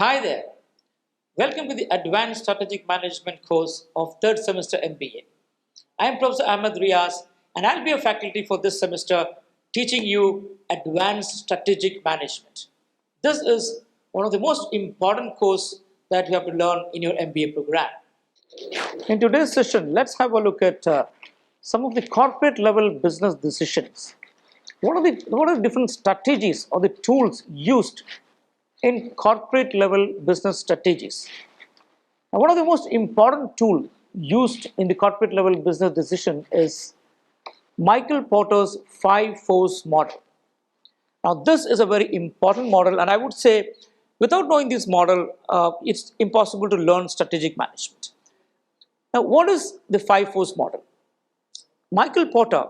Hi there. Welcome to the Advanced Strategic Management course of third semester MBA. I am Prof. Ahamed Riaz and I'll be a faculty for this semester teaching you Advanced Strategic Management. This is one of the most important courses that you have to learn in your MBA program. In today's session, let's have a look at some of the corporate level business decisions. What are the different strategies or the tools used in corporate level business strategies? Now, one of the most important tools used in the corporate level business decision is Michael Porter's 5-force model. Now, this is a very important model, and I would say without knowing this model, it's impossible to learn strategic management. Now, what is the 5-force model? Michael Porter,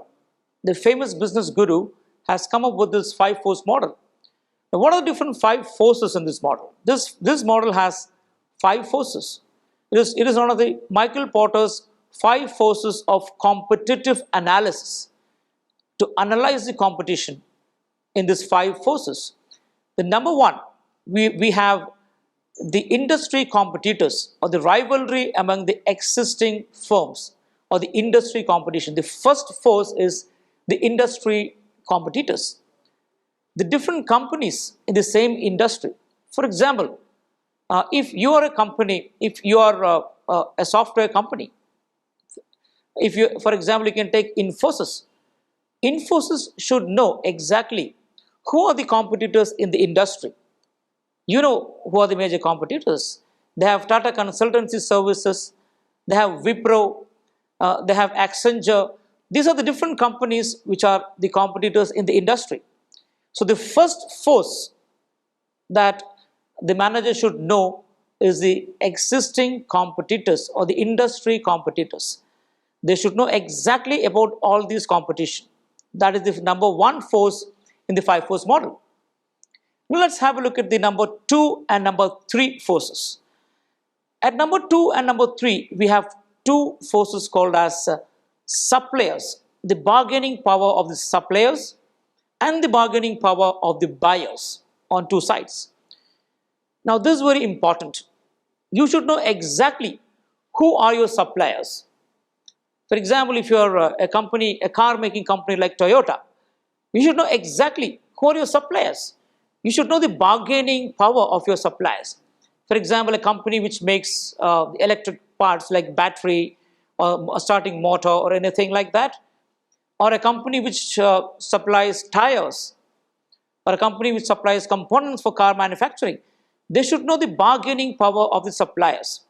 the famous business guru, has come up with this 5-force model. Now, what are the different 5 forces in this model? This model has 5 forces. It is one of the Michael Porter's 5 forces of competitive analysis to analyze the competition in these 5 forces. The number 1, we have the industry competitors or the rivalry among the existing firms or the industry competition. The first force is the industry competitors. The different companies in the same industry. For example, if you are a company, if you are a software company, for example, you can take Infosys. Infosys should know exactly who are the competitors in the industry. You know who are the major competitors. They have Tata Consultancy Services, they have Wipro, they have Accenture. These are the different companies which are the competitors in the industry. So the first force that the manager should know is the existing competitors or the industry competitors. They should know exactly about all these competition. That is the number 1 force in the 5-force model. Now let's have a look at the number 2 and number 3 forces. At number 2 and number 3, we have 2 forces called as suppliers, the bargaining power of the suppliers and the bargaining power of the buyers on 2 sides. Now this is very important. You should know exactly who are your suppliers. For example, if you are a company, a car making company like Toyota, you should know exactly who are your suppliers. You should know the bargaining power of your suppliers. For example, a company which makes electric parts like battery or a starting motor or anything like that, or a company which supplies tires, or a company which supplies components for car manufacturing, they should know the bargaining power of the suppliers.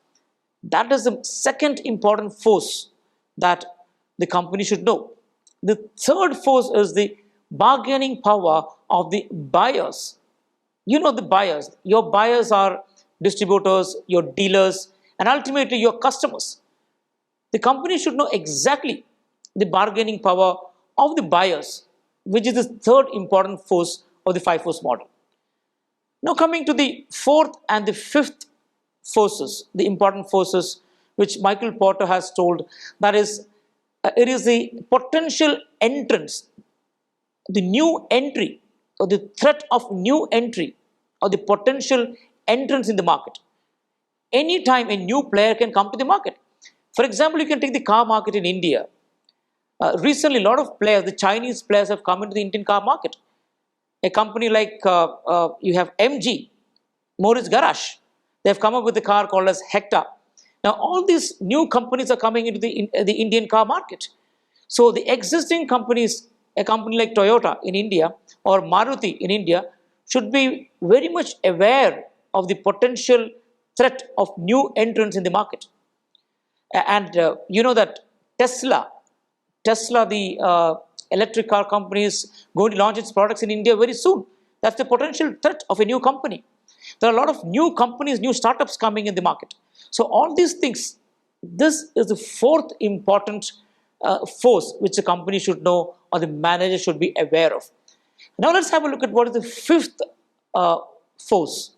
That is the second important force that the company should know. The third force is the bargaining power of the buyers. You know the buyers. Your buyers are distributors, your dealers, and ultimately your customers. The company should know exactly the bargaining power of the buyers, which is the third important force of the 5-force model. Now coming to the 4th and the 5th forces, the important forces which Michael Porter has told, that is, it is the potential entrance, the new entry or the threat of new entry or the potential entrance in the market. Anytime a new player can come to the market. For example, you can take the car market in India. Recently, a lot of players, the Chinese players have come into the Indian car market. A company like you have MG, Morris Garage, they have come up with a car called as Hector. Now, all these new companies are coming into the Indian car market. So, the existing companies, a company like Toyota in India or Maruti in India, should be very much aware of the potential threat of new entrants in the market. And you know that Tesla, the electric car company, is going to launch its products in India very soon. That's the potential threat of a new company. There are a lot of new companies, new startups coming in the market. So all these things, this is the 4th important force which the company should know or the manager should be aware of. Now let's have a look at what is the 5th force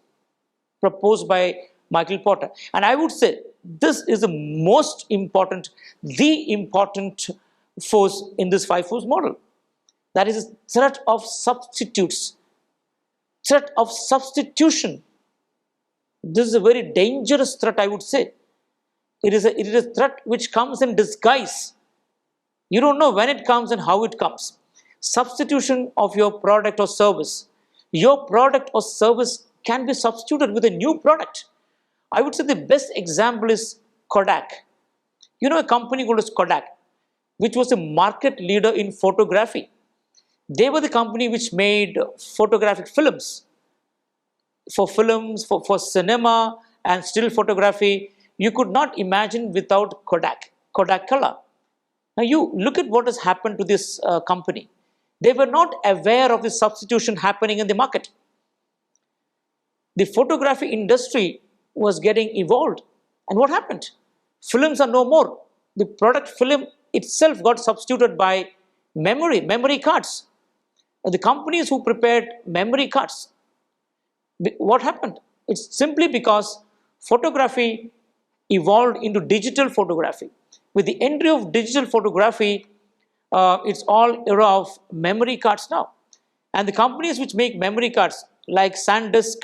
proposed by Michael Porter. And I would say this is the most important, the important force in this 5-force model. That is threat of substitutes, threat of substitution This is a very dangerous threat, I would say. It is a threat which comes in disguise. You don't know when it comes and how it comes. Substitution of your product or service. Your product or service can be substituted with a new product. I would say the best example is Kodak. You know a company called as Kodak, which was a market leader in photography. They were the company which made photographic films. For cinema and still photography, you could not imagine without Kodak color. Now you look at what has happened to this company. They were not aware of the substitution happening in the market. The photography industry was getting evolved. And what happened? Films are no more. The product film itself got substituted by memory cards. The companies who prepared memory cards, what happened? It's simply because photography evolved into digital photography. With the entry of digital photography, it's all era of memory cards now. And the companies which make memory cards like SanDisk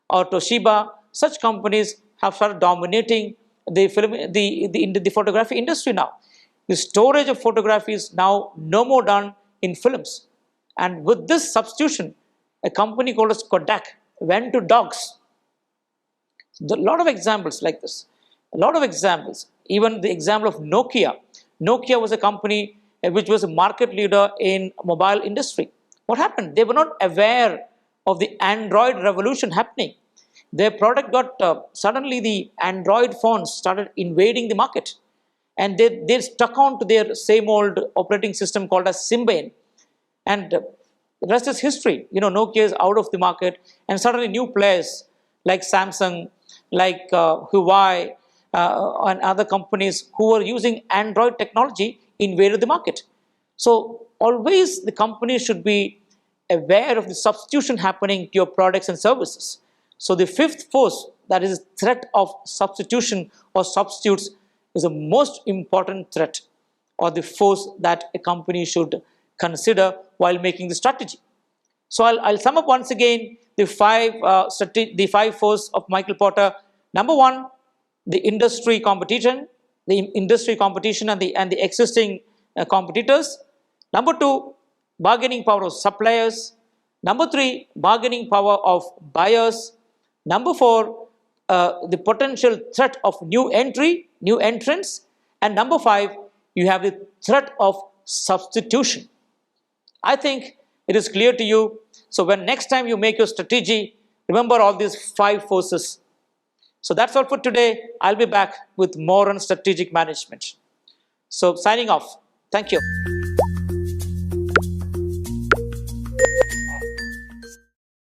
or Toshiba, such companies have started dominating the photography industry now. The storage of photography is now no more done in films. And with this substitution, a company called as Kodak went to dogs. There are a lot of examples like this. A lot of examples. Even the example of Nokia. Nokia was a company which was a market leader in mobile industry. What happened? They were not aware of the Android revolution happening. Their product got, suddenly the Android phones started invading the market. And they stuck on to their same old operating system called as Symbian. And the rest is history. Nokia is out of the market, and suddenly new players like Samsung, like Huawei, and other companies who were using Android technology invaded the market. So always the company should be aware of the substitution happening to your products and services. So the fifth force, that is threat of substitution or substitutes, is the most important threat or the force that a company should consider while making the strategy. So I'll sum up once again the five forces of Michael Porter. Number one, the industry competition and the existing competitors. Number two, bargaining power of suppliers. Number three, bargaining power of buyers. Number four, the potential threat of new entrants. And number five, you have the threat of substitution. I think it is clear to you. So when next time you make your strategy, remember all these five forces. So that's all for today. I'll be back with more on strategic management. So signing off. Thank you.